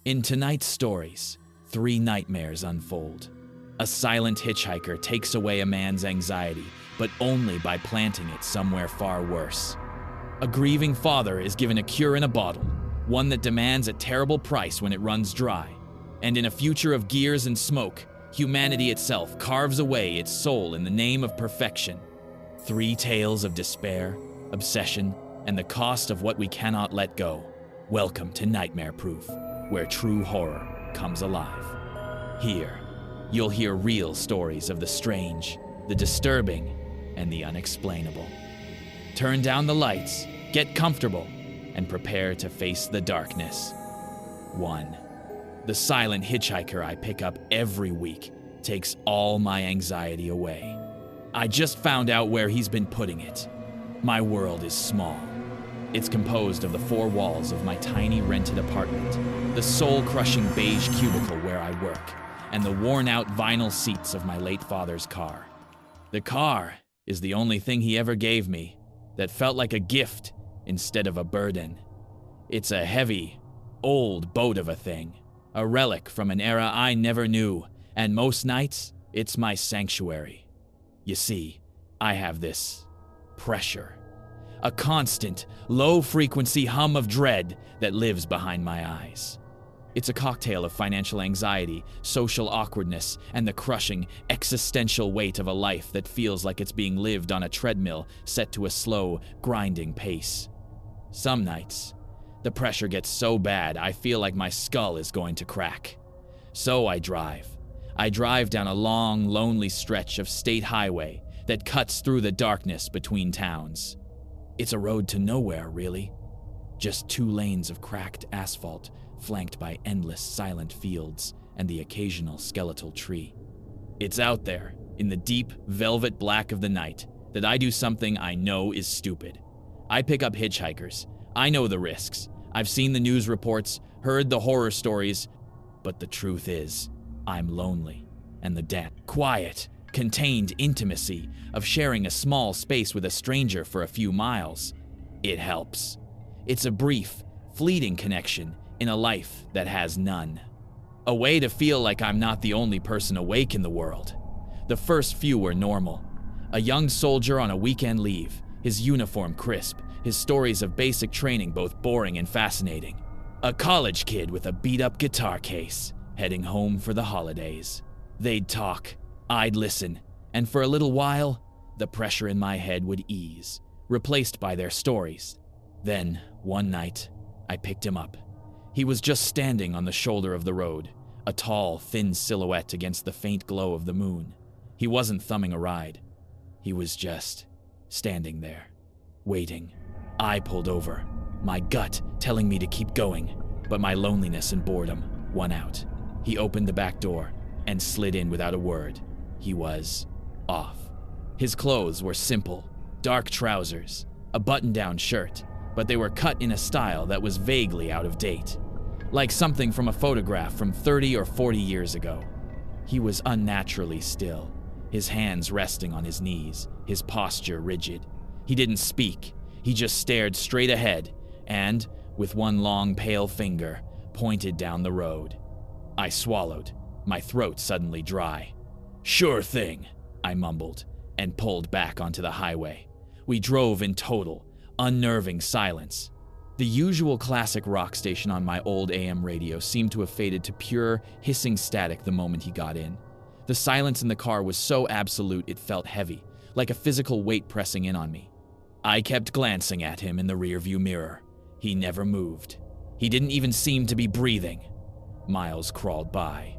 In tonight's stories, 3 nightmares unfold. A silent hitchhiker takes away a man's anxiety, but only by planting it somewhere far worse. A grieving father is given a cure in a bottle, one that demands a terrible price when it runs dry. And in a future of gears and smoke, humanity itself carves away its soul in the name of perfection. 3 tales of despair, obsession, and the cost of what we cannot let go. Welcome to Nightmare Proof, where true horror comes alive. Here, you'll hear real stories of the strange, the disturbing, and the unexplainable. Turn down the lights, get comfortable, and prepare to face the darkness. 1. The silent hitchhiker I pick up every week takes all my anxiety away. I just found out where he's been putting it. My world is small. It's composed of the 4 walls of my tiny rented apartment, the soul-crushing beige cubicle where I work, and the worn-out vinyl seats of my late father's car. The car is the only thing he ever gave me that felt like a gift instead of a burden. It's a heavy, old boat of a thing, a relic from an era I never knew, and most nights, it's my sanctuary. You see, I have this pressure. A constant, low-frequency hum of dread that lives behind my eyes. It's a cocktail of financial anxiety, social awkwardness, and the crushing, existential weight of a life that feels like it's being lived on a treadmill set to a slow, grinding pace. Some nights, the pressure gets so bad I feel like my skull is going to crack. So I drive. I drive down a long, lonely stretch of state highway that cuts through the darkness between towns. It's a road to nowhere, really. Just 2 lanes of cracked asphalt, flanked by endless silent fields and the occasional skeletal tree. It's out there, in the deep, velvet black of the night, that I do something I know is stupid. I pick up hitchhikers. I know the risks. I've seen the news reports, heard the horror stories, but the truth is, I'm lonely, and the damn quiet, contained intimacy of sharing a small space with a stranger for a few miles, it helps. It's a brief, fleeting connection in a life that has none. A way to feel like I'm not the only person awake in the world. The first few were normal. A young soldier on a weekend leave, his uniform crisp, his stories of basic training both boring and fascinating. A college kid with a beat-up guitar case, heading home for the holidays. They'd talk, I'd listen, and for a little while, the pressure in my head would ease, replaced by their stories. Then, one night, I picked him up. He was just standing on the shoulder of the road, a tall, thin silhouette against the faint glow of the moon. He wasn't thumbing a ride. He was just standing there, waiting. I pulled over, my gut telling me to keep going, but my loneliness and boredom won out. He opened the back door and slid in without a word. He was off. His clothes were simple, dark trousers, a button-down shirt, but they were cut in a style that was vaguely out of date, like something from a photograph from 30 or 40 years ago. He was unnaturally still, his hands resting on his knees, his posture rigid. He didn't speak, he just stared straight ahead and, with one long pale finger, pointed down the road. I swallowed, my throat suddenly dry. "Sure thing," I mumbled, and pulled back onto the highway. We drove in total, unnerving silence. The usual classic rock station on my old AM radio seemed to have faded to pure, hissing static the moment he got in. The silence in the car was so absolute it felt heavy, like a physical weight pressing in on me. I kept glancing at him in the rearview mirror. He never moved. He didn't even seem to be breathing. Miles crawled by.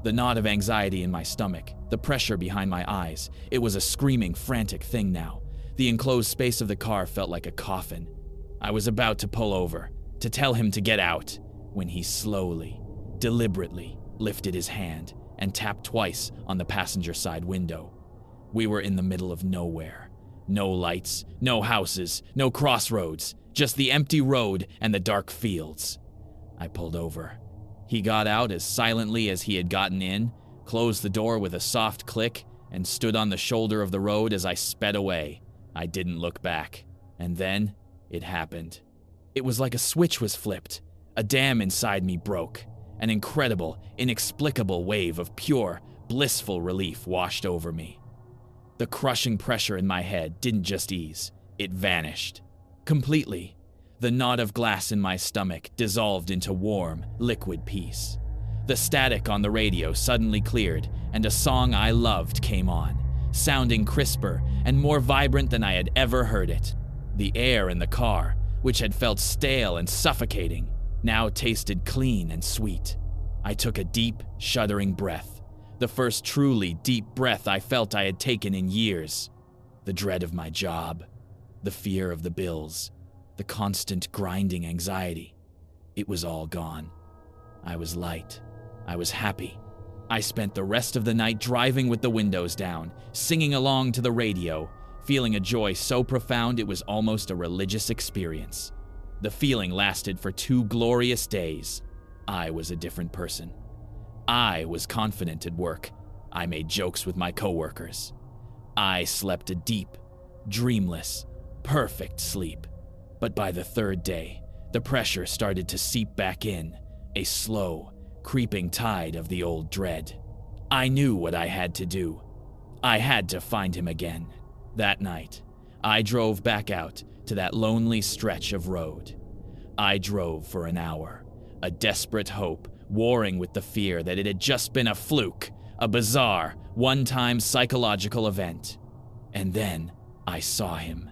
The knot of anxiety in my stomach, the pressure behind my eyes, it was a screaming, frantic thing now. The enclosed space of the car felt like a coffin. I was about to pull over, to tell him to get out, when he slowly, deliberately lifted his hand and tapped twice on the passenger side window. We were in the middle of nowhere. No lights, no houses, no crossroads, just the empty road and the dark fields. I pulled over. He got out as silently as he had gotten in, closed the door with a soft click, and stood on the shoulder of the road as I sped away. I didn't look back. And then, it happened. It was like a switch was flipped. A dam inside me broke, An incredible, inexplicable wave of pure, blissful relief washed over me. The crushing pressure in my head didn't just ease, it vanished. Completely. The knot of glass in my stomach dissolved into warm, liquid peace. The static on the radio suddenly cleared, and a song I loved came on, sounding crisper and more vibrant than I had ever heard it. The air in the car, which had felt stale and suffocating, now tasted clean and sweet. I took a deep, shuddering breath, the first truly deep breath I felt I had taken in years. The dread of my job, the fear of the bills, the constant grinding anxiety. It was all gone. I was light. I was happy. I spent the rest of the night driving with the windows down, singing along to the radio, feeling a joy so profound it was almost a religious experience. The feeling lasted for 2 glorious days. I was a different person. I was confident at work. I made jokes with my coworkers. I slept a deep, dreamless, perfect sleep. But by the 3rd day, the pressure started to seep back in, a slow, creeping tide of the old dread. I knew what I had to do. I had to find him again. That night, I drove back out to that lonely stretch of road. I drove for an hour, a desperate hope warring with the fear that it had just been a fluke, a bizarre, one-time psychological event. And then I saw him,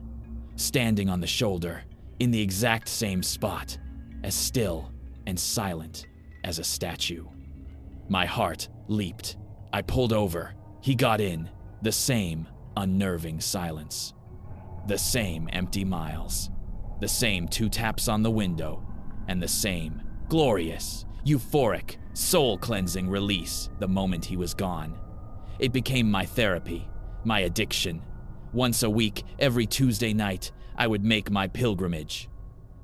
standing on the shoulder, in the exact same spot, as still and silent as a statue. My heart leaped. I pulled over. He got in. The same unnerving silence. The same empty miles. The same 2 taps on the window. And the same glorious, euphoric, soul-cleansing release the moment he was gone. It became my therapy, my addiction. Once a week, every Tuesday night, I would make my pilgrimage.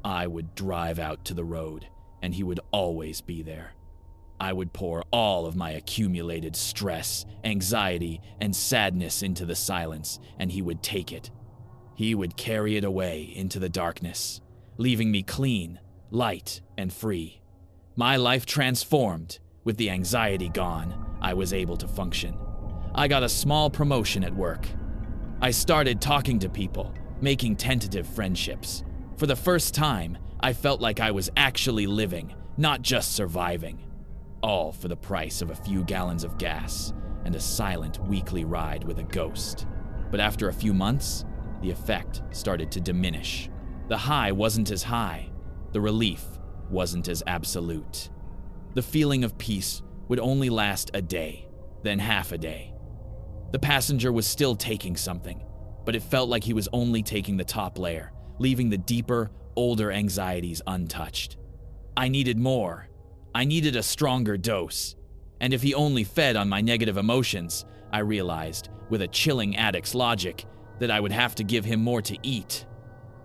I would drive out to the road, and he would always be there. I would pour all of my accumulated stress, anxiety, and sadness into the silence, and he would take it. He would carry it away into the darkness, leaving me clean, light, and free. My life transformed. With the anxiety gone, I was able to function. I got a small promotion at work. I started talking to people, making tentative friendships. For the first time, I felt like I was actually living, not just surviving. All for the price of a few gallons of gas and a silent weekly ride with a ghost. But after a few months, the effect started to diminish. The high wasn't as high. The relief wasn't as absolute. The feeling of peace would only last a day, then half a day. The passenger was still taking something, but it felt like he was only taking the top layer, leaving the deeper, older anxieties untouched. I needed more. I needed a stronger dose. And if he only fed on my negative emotions, I realized, with a chilling addict's logic, that I would have to give him more to eat.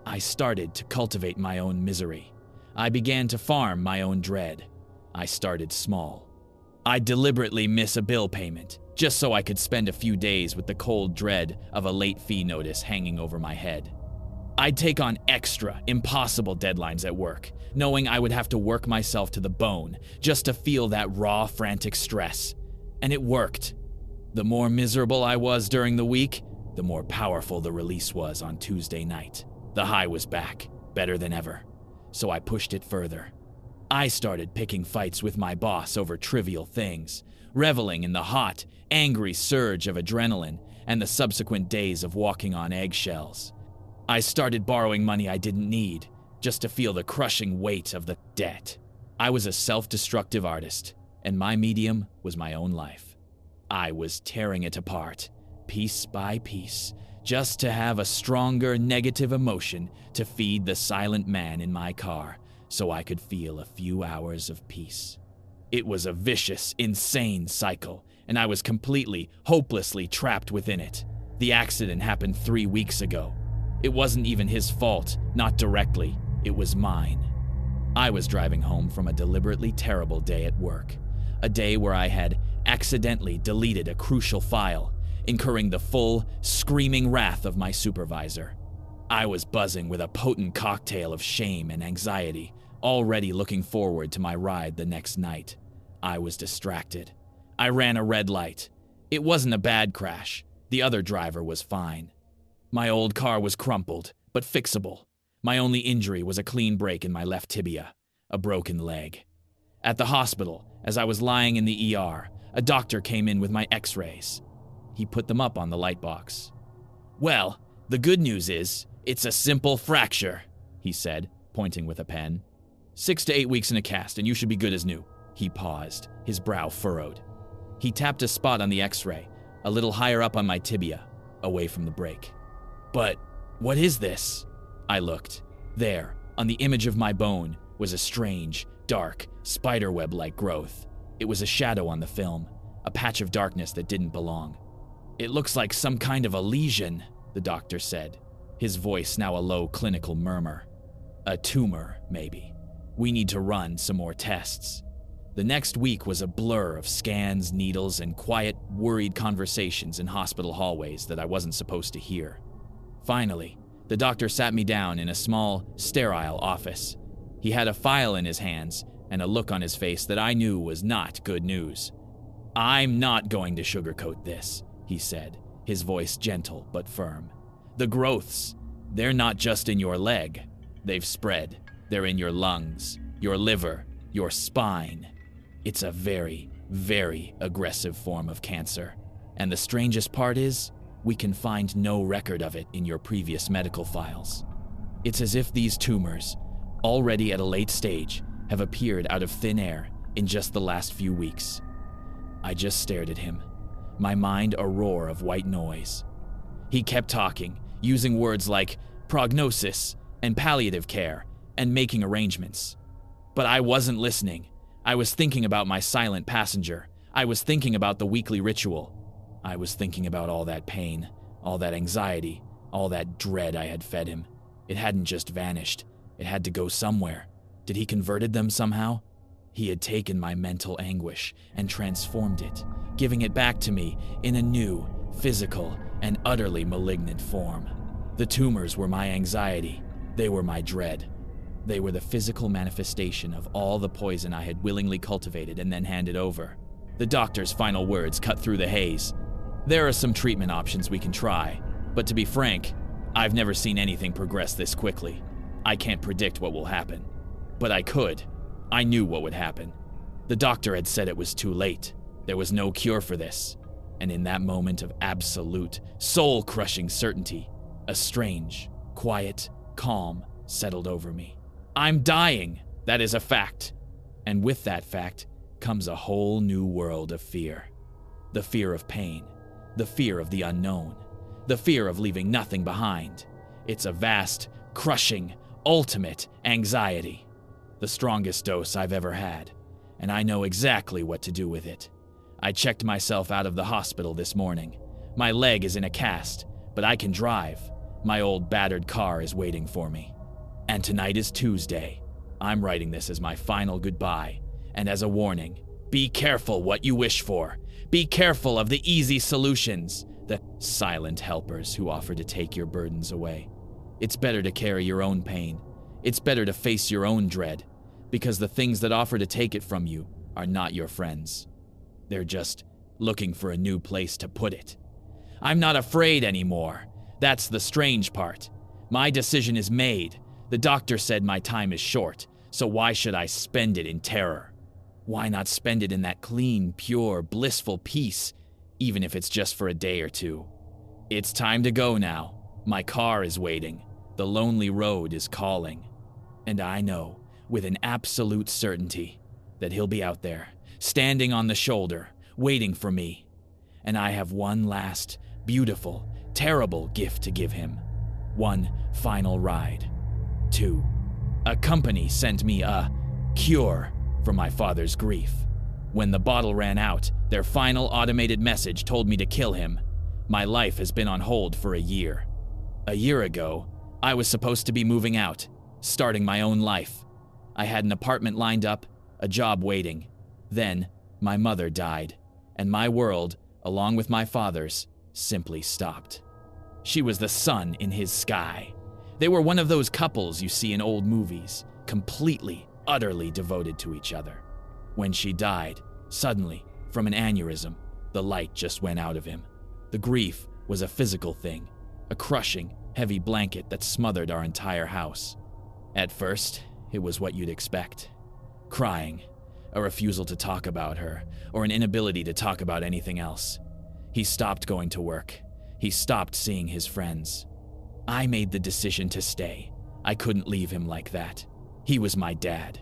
I started to cultivate my own misery. I began to farm my own dread. I started small. I'd deliberately miss a bill payment, just so I could spend a few days with the cold dread of a late fee notice hanging over my head. I'd take on extra, impossible deadlines at work, knowing I would have to work myself to the bone just to feel that raw, frantic stress. And it worked. The more miserable I was during the week, the more powerful the release was on Tuesday night. The high was back, better than ever. So I pushed it further. I started picking fights with my boss over trivial things, reveling in the hot, angry surge of adrenaline and the subsequent days of walking on eggshells. I started borrowing money I didn't need, just to feel the crushing weight of the debt. I was a self-destructive artist, and my medium was my own life. I was tearing it apart, piece by piece, just to have a stronger negative emotion to feed the silent man in my car, so I could feel a few hours of peace. It was a vicious, insane cycle, and I was completely, hopelessly trapped within it. The accident happened 3 weeks ago. It wasn't even his fault, not directly. It was mine. I was driving home from a deliberately terrible day at work, a day where I had accidentally deleted a crucial file, incurring the full, screaming wrath of my supervisor. I was buzzing with a potent cocktail of shame and anxiety, already looking forward to my ride the next night. I was distracted. I ran a red light. It wasn't a bad crash. The other driver was fine. My old car was crumpled, but fixable. My only injury was a clean break in my left tibia, a broken leg. At the hospital, as I was lying in the ER, a doctor came in with my x-rays. He put them up on the light box. "Well, the good news is, it's a simple fracture," he said, pointing with a pen. 6 to 8 weeks in a cast, and you should be good as new." He paused, his brow furrowed. He tapped a spot on the x-ray, a little higher up on my tibia, away from the break. "But what is this?" I looked. There, on the image of my bone, was a strange, dark, spiderweb-like growth. It was a shadow on the film, a patch of darkness that didn't belong. "It looks like some kind of a lesion," the doctor said, his voice now a low clinical murmur. "A tumor, maybe. We need to run some more tests." The next week was a blur of scans, needles, and quiet, worried conversations in hospital hallways that I wasn't supposed to hear. Finally, the doctor sat me down in a small, sterile office. He had a file in his hands and a look on his face that I knew was not good news. "I'm not going to sugarcoat this," he said, his voice gentle but firm. "The growths, they're not just in your leg. They've spread. They're in your lungs, your liver, your spine. It's a very, very aggressive form of cancer. And the strangest part is, we can find no record of it in your previous medical files. It's as if these tumors, already at a late stage, have appeared out of thin air in just the last few weeks." I just stared at him, my mind a roar of white noise. He kept talking, using words like prognosis and palliative care and making arrangements. But I wasn't listening. I was thinking about my silent passenger. I was thinking about the weekly ritual. I was thinking about all that pain, all that anxiety, all that dread I had fed him. It hadn't just vanished. It had to go somewhere. Did he converted them somehow? He had taken my mental anguish and transformed it, giving it back to me in a new, physical, and utterly malignant form. The tumors were my anxiety. They were my dread. They were the physical manifestation of all the poison I had willingly cultivated and then handed over. The doctor's final words cut through the haze. "There are some treatment options we can try, but to be frank, I've never seen anything progress this quickly. I can't predict what will happen. But I could. I knew what would happen. The doctor had said it was too late. There was no cure for this. And in that moment of absolute, soul-crushing certainty, a strange, quiet calm settled over me. I'm dying. That is a fact. And with that fact comes a whole new world of fear. The fear of pain. The fear of the unknown. The fear of leaving nothing behind. It's a vast, crushing, ultimate anxiety. The strongest dose I've ever had. And I know exactly what to do with it. I checked myself out of the hospital this morning. My leg is in a cast, but I can drive. My old battered car is waiting for me. And tonight is Tuesday. I'm writing this as my final goodbye, and as a warning, be careful what you wish for. Be careful of the easy solutions, the silent helpers who offer to take your burdens away. It's better to carry your own pain. It's better to face your own dread, because the things that offer to take it from you are not your friends. They're just looking for a new place to put it. I'm not afraid anymore. That's the strange part. My decision is made. The doctor said my time is short, so why should I spend it in terror? Why not spend it in that clean, pure, blissful peace, even if it's just for a day or two? It's time to go now. My car is waiting. The lonely road is calling. And I know, with an absolute certainty, that he'll be out there, standing on the shoulder, waiting for me. And I have one last, beautiful, terrible gift to give him. One final ride. 2. A company sent me a cure for my father's grief. When the bottle ran out, their final automated message told me to kill him. My life has been on hold for a year. A year ago, I was supposed to be moving out, starting my own life. I had an apartment lined up, a job waiting. Then, my mother died, and my world, along with my father's, simply stopped. She was the sun in his sky. They were one of those couples you see in old movies, completely, utterly devoted to each other. When she died, Suddenly, from an aneurysm, the light just went out of him. The grief was a physical thing, a crushing, heavy blanket that smothered our entire house. At first, it was what you'd expect. Crying, a refusal to talk about her, or an inability to talk about anything else. He stopped going to work. He stopped seeing his friends. I made the decision to stay. I couldn't leave him like that. He was my dad.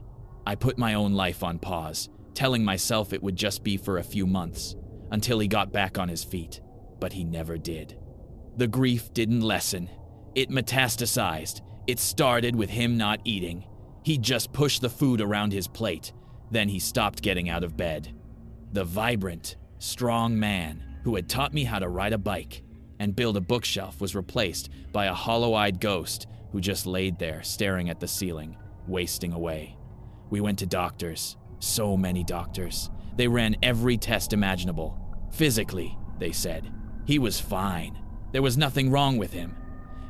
I put my own life on pause, telling myself it would just be for a few months, until he got back on his feet, but he never did. The grief didn't lessen. It metastasized. It started with him not eating. He just pushed the food around his plate. Then he stopped getting out of bed. The vibrant, strong man who had taught me how to ride a bike and build a bookshelf was replaced by a hollow-eyed ghost who just laid there staring at the ceiling, wasting away. We went to doctors, so many doctors. They ran every test imaginable. Physically, they said, he was fine. There was nothing wrong with him.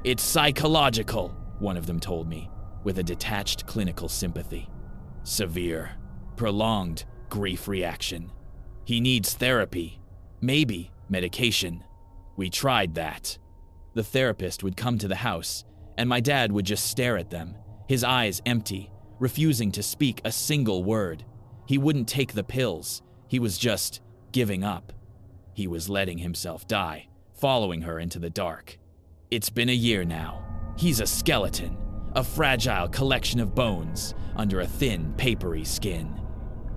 It's psychological, one of them told me, with a detached clinical sympathy. Severe, prolonged grief reaction. He needs therapy, maybe medication. We tried that. The therapist would come to the house, and my dad would just stare at them, his eyes empty, refusing to speak a single word. He wouldn't take the pills. He was just giving up. He was letting himself die, following her into the dark. It's been a year now. He's a skeleton, a fragile collection of bones under a thin, papery skin.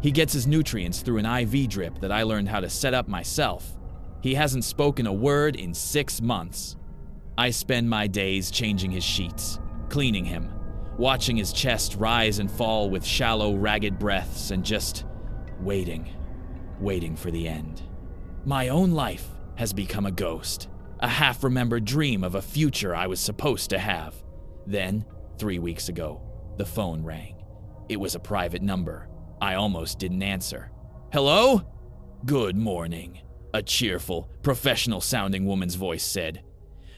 He gets his nutrients through an IV drip that I learned how to set up myself. He hasn't spoken a word in 6 months. I spend my days changing his sheets, cleaning him, watching his chest rise and fall with shallow, ragged breaths, and just waiting for the end. My own life has become a ghost, a half-remembered dream of a future I was supposed to have. Then, 3 weeks ago, the phone rang. It was a private number. I almost didn't answer. Hello? Good morning, a cheerful, professional-sounding woman's voice said.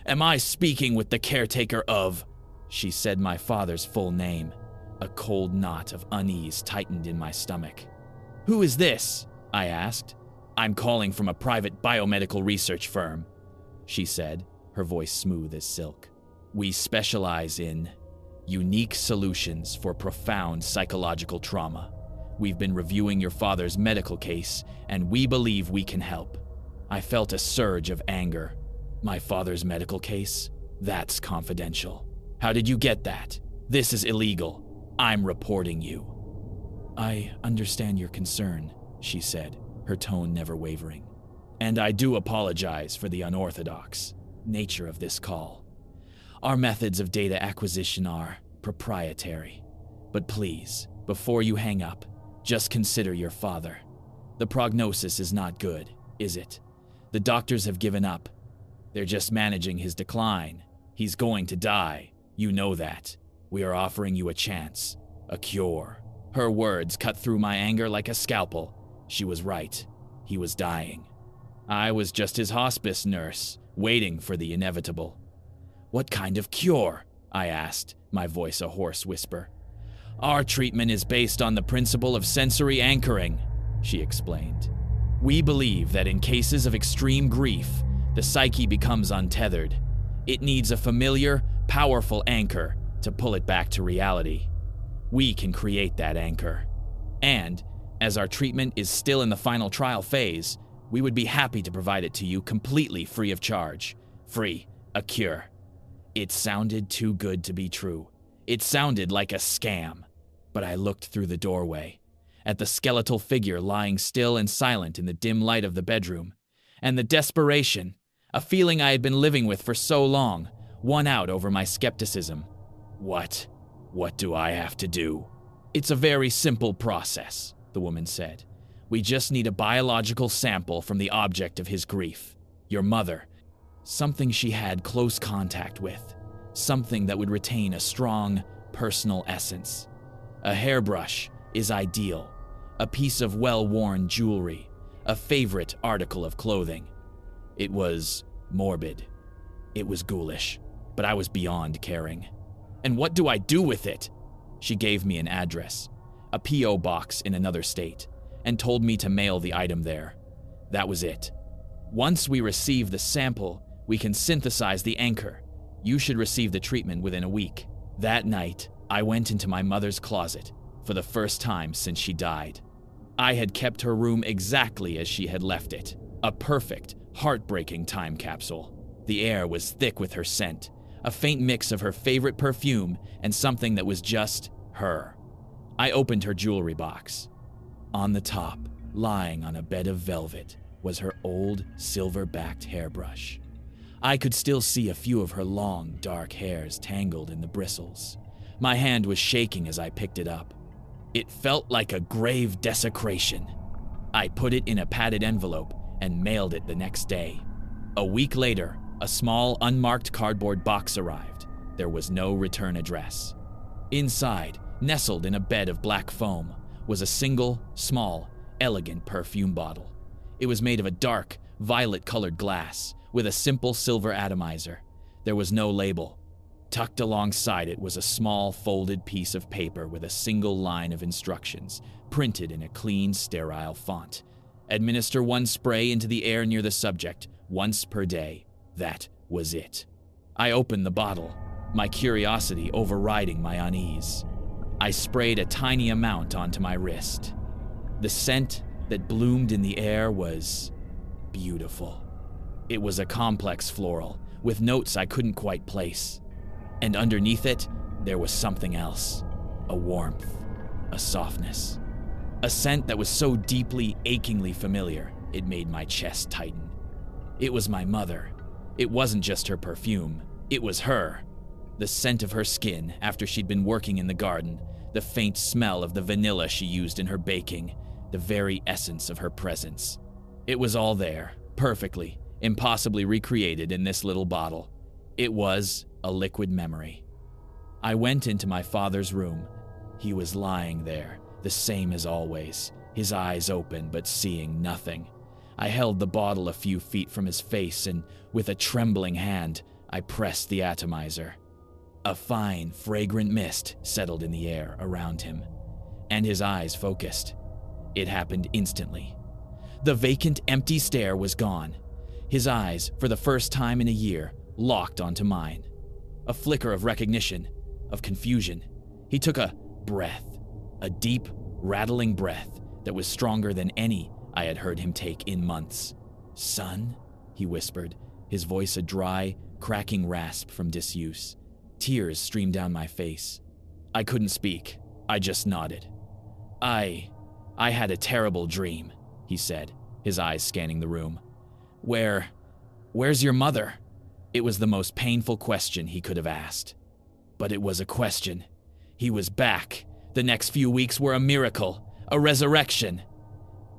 Am I speaking with the caretaker of... She said my father's full name. A cold knot of unease tightened in my stomach. Who is this? I asked. I'm calling from a private biomedical research firm, she said, her voice smooth as silk. We specialize in unique solutions for profound psychological trauma. We've been reviewing your father's medical case, and we believe we can help. I felt a surge of anger. My father's medical case? That's confidential. How did you get that? This is illegal. I'm reporting you. I understand your concern, she said, her tone never wavering. And I do apologize for the unorthodox nature of this call. Our methods of data acquisition are proprietary. But please, before you hang up, just consider your father. The prognosis is not good, is it? The doctors have given up. They're just managing his decline. He's going to die. You know that. We are offering you a chance, a cure. Her words cut through my anger like a scalpel. She was right. He was dying. I was just his hospice nurse, waiting for the inevitable. What kind of cure? I asked, my voice a hoarse whisper. Our treatment is based on the principle of sensory anchoring, she explained. We believe that in cases of extreme grief, the psyche becomes untethered. It needs a familiar, powerful anchor to pull it back to reality. We can create that anchor. And, as our treatment is still in the final trial phase, we would be happy to provide it to you completely free of charge. Free, a cure. It sounded too good to be true. It sounded like a scam. But I looked through the doorway, at the skeletal figure lying still and silent in the dim light of the bedroom, and the desperation, a feeling I had been living with for so long, won out over my skepticism. What do I have to do? It's a very simple process, the woman said. We just need a biological sample from the object of his grief, your mother, something she had close contact with, something that would retain a strong, personal essence. A hairbrush is ideal, a piece of well-worn jewelry, a favorite article of clothing. It was morbid. It was ghoulish, but I was beyond caring. And what do I do with it? She gave me an address, a P.O. box in another state, and told me to mail the item there. That was it. Once we receive the sample, we can synthesize the anchor. You should receive the treatment within a week. That night, I went into my mother's closet for the first time since she died. I had kept her room exactly as she had left it. A perfect, heartbreaking time capsule. The air was thick with her scent, a faint mix of her favorite perfume and something that was just her. I opened her jewelry box. On the top, lying on a bed of velvet, was her old silver-backed hairbrush. I could still see a few of her long, dark hairs tangled in the bristles. My hand was shaking as I picked it up. It felt like a grave desecration. I put it in a padded envelope and mailed it the next day. A week later, a small, unmarked cardboard box arrived. There was no return address. Inside, nestled in a bed of black foam, was a single, small, elegant perfume bottle. It was made of a dark, violet-colored glass with a simple silver atomizer. There was no label. Tucked alongside it was a small, folded piece of paper with a single line of instructions, printed in a clean, sterile font. Administer 1 spray into the air near the subject, once per day. That was it. I opened the bottle, my curiosity overriding my unease. I sprayed a tiny amount onto my wrist. The scent that bloomed in the air was beautiful. It was a complex floral, with notes I couldn't quite place. And underneath it, there was something else. A warmth, a softness. A scent that was so deeply, achingly familiar, it made my chest tighten. It was my mother. It wasn't just her perfume, it was her. The scent of her skin after she'd been working in the garden, the faint smell of the vanilla she used in her baking, the very essence of her presence. It was all there, perfectly, impossibly recreated in this little bottle. It was a liquid memory. I went into my father's room. He was lying there, the same as always, his eyes open but seeing nothing. I held the bottle a few feet from his face and, with a trembling hand, I pressed the atomizer. A fine, fragrant mist settled in the air around him, and his eyes focused. It happened instantly. The vacant, empty stare was gone. His eyes, for the first time in a year, locked onto mine. A flicker of recognition, of confusion. He took a breath, a deep, rattling breath that was stronger than any I had heard him take in months. "Son?" he whispered, his voice a dry, cracking rasp from disuse. Tears streamed down my face. I couldn't speak. I just nodded. I had a terrible dream," he said, his eyes scanning the room. Where's your mother?" It was the most painful question he could have asked. But it was a question. He was back. The next few weeks were a miracle, a resurrection.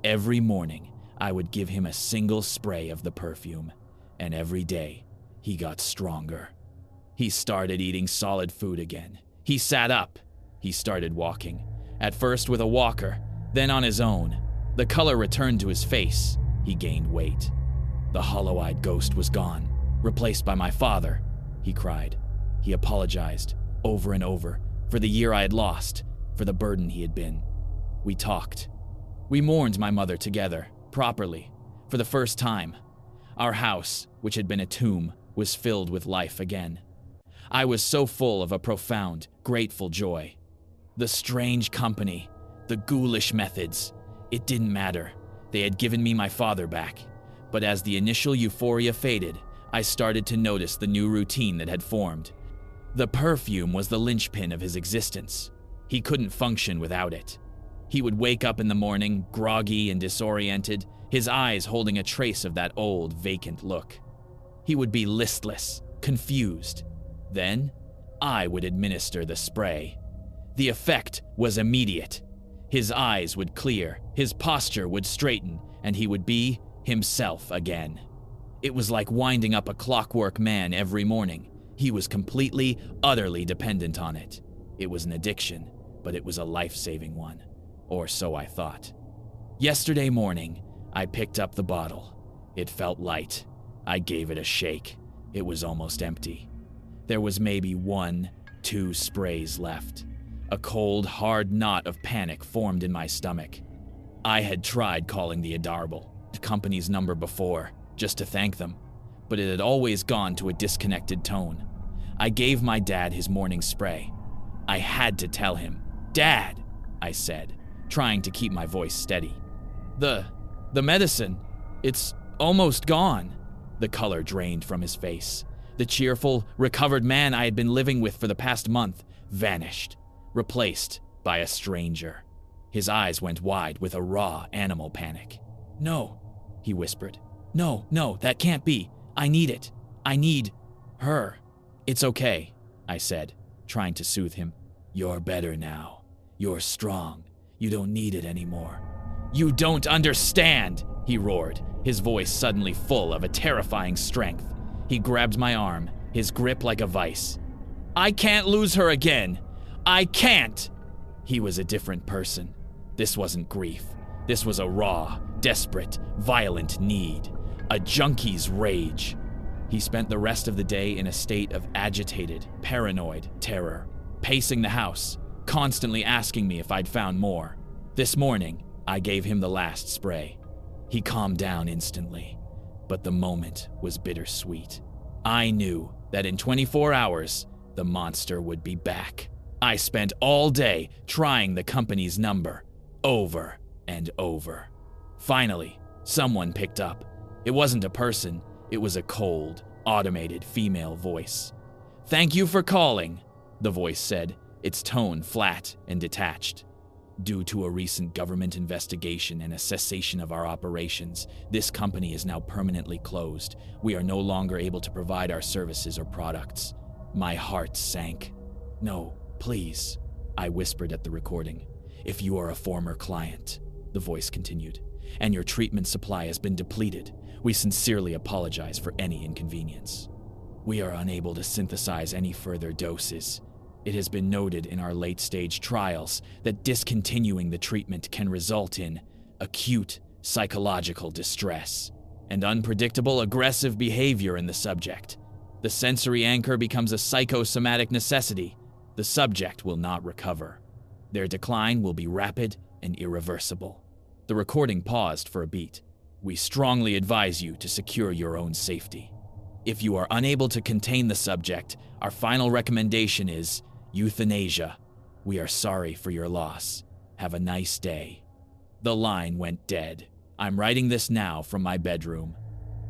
Every morning, I would give him a single spray of the perfume, and every day, he got stronger. He started eating solid food again. He sat up. He started walking, at first with a walker, then on his own. The color returned to his face. He gained weight. The hollow-eyed ghost was gone, replaced by my father, he cried. He apologized, over and over, for the year I had lost, for the burden he had been. We talked. We mourned my mother together, properly, for the first time. Our house, which had been a tomb, was filled with life again. I was so full of a profound, grateful joy. The strange company, the ghoulish methods, it didn't matter. They had given me my father back. But as the initial euphoria faded, I started to notice the new routine that had formed. The perfume was the linchpin of his existence. He couldn't function without it. He would wake up in the morning, groggy and disoriented, his eyes holding a trace of that old, vacant look. He would be listless, confused. Then, I would administer the spray. The effect was immediate. His eyes would clear, his posture would straighten, and he would be himself again. It was like winding up a clockwork man every morning. He was completely, utterly dependent on it. It was an addiction, but it was a life-saving one. Or so I thought. Yesterday morning, I picked up the bottle. It felt light. I gave it a shake. It was almost empty. There was maybe 1, 2 sprays left. A cold, hard knot of panic formed in my stomach. I had tried calling the Adorable, the company's number before, just to thank them, but it had always gone to a disconnected tone. I gave my dad his morning spray. I had to tell him. "Dad," I said, trying to keep my voice steady. The medicine, it's almost gone." The color drained from his face. The cheerful, recovered man I had been living with for the past month vanished, replaced by a stranger. His eyes went wide with a raw animal panic. "No," he whispered. No, that can't be. I need it. I need her." "It's okay," I said, trying to soothe him. "You're better now. You're strong. You don't need it anymore." "You don't understand," he roared, his voice suddenly full of a terrifying strength. He grabbed my arm, his grip like a vice. "I can't lose her again. I can't." He was a different person. This wasn't grief. This was a raw, desperate, violent need. A junkie's rage. He spent the rest of the day in a state of agitated, paranoid terror, pacing the house, constantly asking me if I'd found more. This morning, I gave him the last spray. He calmed down instantly, but the moment was bittersweet. I knew that in 24 hours, the monster would be back. I spent all day trying the company's number, over and over. Finally, someone picked up. It wasn't a person, it was a cold, automated female voice. "Thank you for calling," the voice said, its tone flat and detached. "Due to a recent government investigation and a cessation of our operations, this company is now permanently closed. We are no longer able to provide our services or products." My heart sank. "No, please," I whispered at the recording. "If you are a former client," the voice continued, "and your treatment supply has been depleted, we sincerely apologize for any inconvenience. We are unable to synthesize any further doses. It has been noted in our late-stage trials that discontinuing the treatment can result in acute psychological distress and unpredictable aggressive behavior in the subject. The sensory anchor becomes a psychosomatic necessity. The subject will not recover. Their decline will be rapid and irreversible." The recording paused for a beat. "We strongly advise you to secure your own safety. If you are unable to contain the subject, our final recommendation is euthanasia. We are sorry for your loss. Have a nice day." The line went dead. I'm writing this now from my bedroom.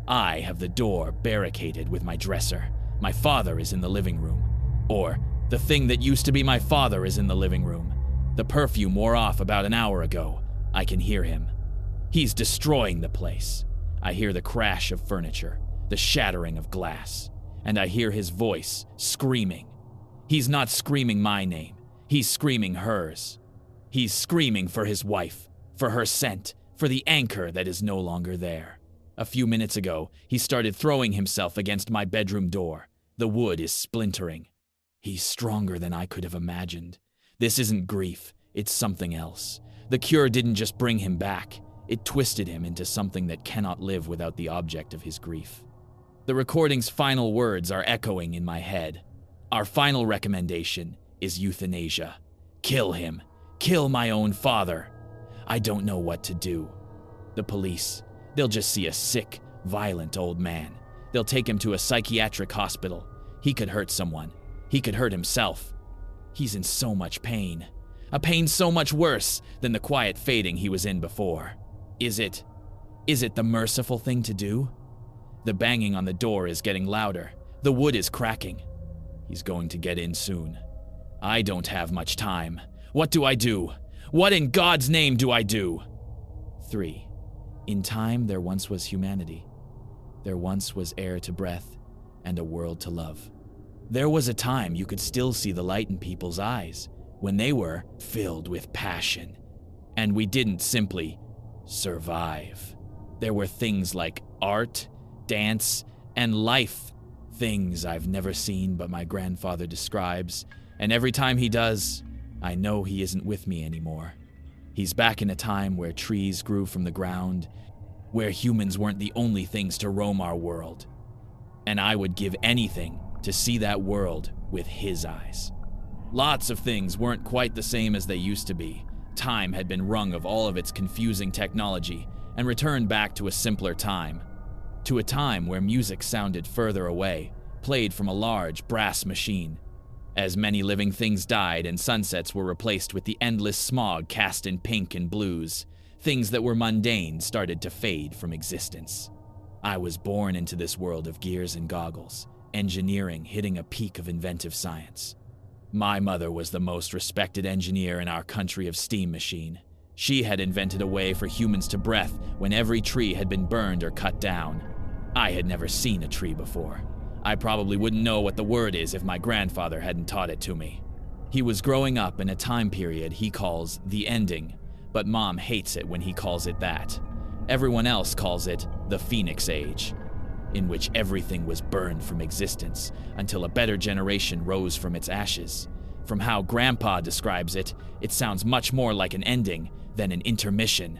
I have the door barricaded with my dresser. My father is in the living room. Or, the thing that used to be my father is in the living room. The perfume wore off about an hour ago. I can hear him. He's destroying the place. I hear the crash of furniture, the shattering of glass, and I hear his voice screaming. He's not screaming my name. He's screaming hers. He's screaming for his wife, for her scent, for the anchor that is no longer there. A few minutes ago, he started throwing himself against my bedroom door. The wood is splintering. He's stronger than I could have imagined. This isn't grief, it's something else. The cure didn't just bring him back. It twisted him into something that cannot live without the object of his grief. The recording's final words are echoing in my head. Our final recommendation is euthanasia. Kill him. Kill my own father. I don't know what to do. The police, they'll just see a sick, violent old man. They'll take him to a psychiatric hospital. He could hurt someone. He could hurt himself. He's in so much pain. A pain so much worse than the quiet fading he was in before. Is it the merciful thing to do? The banging on the door is getting louder. The wood is cracking. He's going to get in soon. I don't have much time. What do I do? What in God's name do I do? 3. In time, there once was humanity. There once was air to breath and a world to love. There was a time you could still see the light in people's eyes when they were filled with passion. And we didn't simply survive. There were things like art, dance, and life. Things I've never seen but my grandfather describes, and every time he does, I know he isn't with me anymore. He's back in a time where trees grew from the ground, where humans weren't the only things to roam our world. And I would give anything to see that world with his eyes. Lots of things weren't quite the same as they used to be, Time had been wrung of all of its confusing technology and returned back to a simpler time. To a time where music sounded further away, played from a large brass machine. As many living things died and sunsets were replaced with the endless smog cast in pink and blues, things that were mundane started to fade from existence. I was born into this world of gears and goggles, engineering hitting a peak of inventive science. My mother was the most respected engineer in our country of steam machine. She had invented a way for humans to breathe when every tree had been burned or cut down. I had never seen a tree before. I probably wouldn't know what the word is if my grandfather hadn't taught it to me. He was growing up in a time period he calls the ending, but Mom hates it when he calls it that. Everyone else calls it the Phoenix Age, in which everything was burned from existence until a better generation rose from its ashes. From how Grandpa describes it, it sounds much more like an ending than an intermission.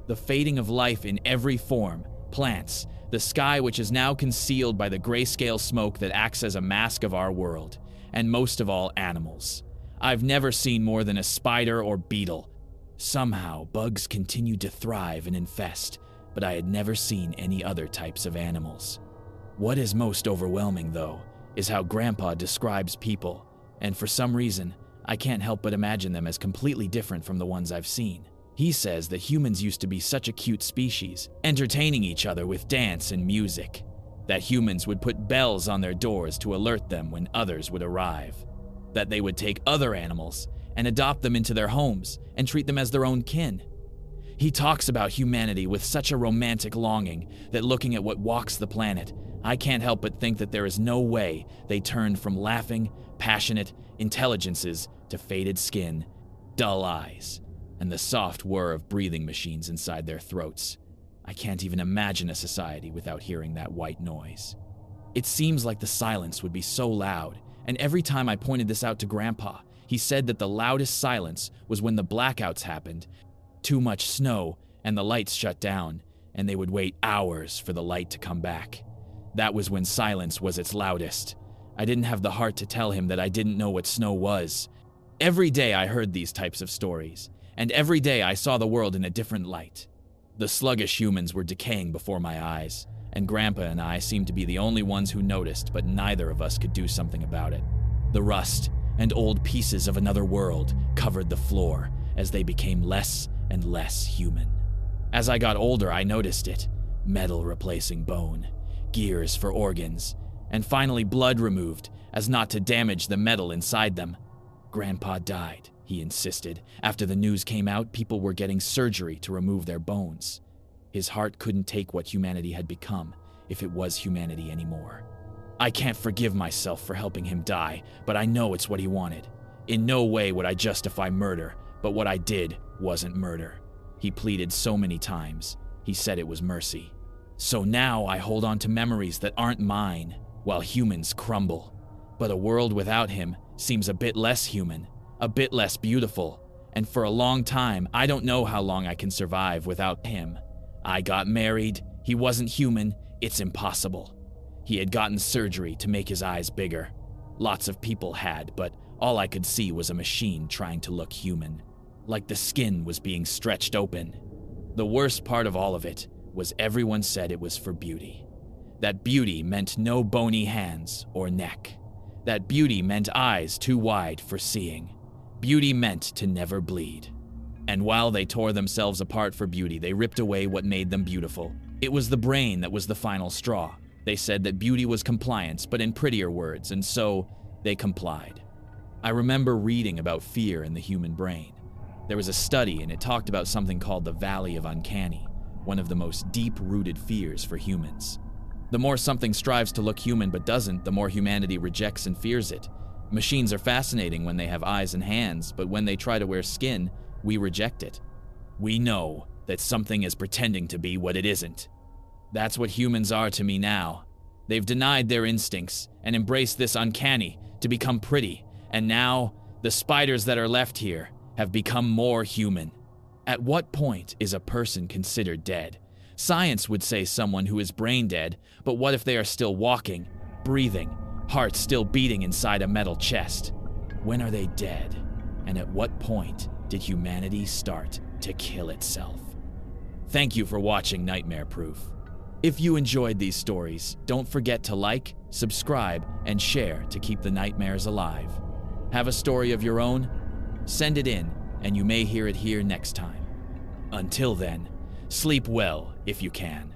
The fading of life in every form, plants, the sky which is now concealed by the grayscale smoke that acts as a mask of our world, and most of all, animals. I've never seen more than a spider or beetle. Somehow, bugs continued to thrive and infest, but I had never seen any other types of animals. What is most overwhelming, though, is how Grandpa describes people, and for some reason, I can't help but imagine them as completely different from the ones I've seen. He says that humans used to be such a cute species, entertaining each other with dance and music, that humans would put bells on their doors to alert them when others would arrive, that they would take other animals and adopt them into their homes and treat them as their own kin. He talks about humanity with such a romantic longing that looking at what walks the planet, I can't help but think that there is no way they turned from laughing, passionate intelligences to faded skin, dull eyes, and the soft whir of breathing machines inside their throats. I can't even imagine a society without hearing that white noise. It seems like the silence would be so loud, and every time I pointed this out to Grandpa, he said that the loudest silence was when the blackouts happened, too much snow, and the lights shut down, and they would wait hours for the light to come back. That was when silence was its loudest. I didn't have the heart to tell him that I didn't know what snow was. Every day I heard these types of stories, and every day I saw the world in a different light. The sluggish humans were decaying before my eyes, and Grandpa and I seemed to be the only ones who noticed, but neither of us could do something about it. The rust and old pieces of another world covered the floor as they became less and less human. As I got older, I noticed it. Metal replacing bone, gears for organs, and finally blood removed as not to damage the metal inside them. Grandpa died, he insisted. After the news came out, people were getting surgery to remove their bones. His heart couldn't take what humanity had become, if it was humanity anymore. I can't forgive myself for helping him die, but I know it's what he wanted. In no way would I justify murder, but what I did wasn't murder. He pleaded so many times. He said it was mercy. So now I hold on to memories that aren't mine, while humans crumble. But a world without him seems a bit less human, a bit less beautiful, and for a long time, I don't know how long I can survive without him. I got married, he wasn't human, it's impossible. He had gotten surgery to make his eyes bigger. Lots of people had, but all I could see was a machine trying to look human, like the skin was being stretched open. The worst part of all of it was everyone said it was for beauty. That beauty meant no bony hands or neck. That beauty meant eyes too wide for seeing. Beauty meant to never bleed. And while they tore themselves apart for beauty, they ripped away what made them beautiful. It was the brain that was the final straw. They said that beauty was compliance, but in prettier words, and so they complied. I remember reading about fear in the human brain. There was a study, and it talked about something called the Valley of Uncanny, one of the most deep-rooted fears for humans. The more something strives to look human but doesn't, the more humanity rejects and fears it. Machines are fascinating when they have eyes and hands, but when they try to wear skin, we reject it. We know that something is pretending to be what it isn't. That's what humans are to me now. They've denied their instincts and embraced this uncanny to become pretty, and now the spiders that are left here have become more human. At what point is a person considered dead? Science would say someone who is brain dead, but what if they are still walking, breathing, heart still beating inside a metal chest? When are they dead? And at what point did humanity start to kill itself. Thank you for watching Nightmare Proof. If you enjoyed these stories, don't forget to like, subscribe, and share to keep the nightmares alive. Have a story of your own? Send it in, and you may hear it here next time. Until then, sleep well if you can.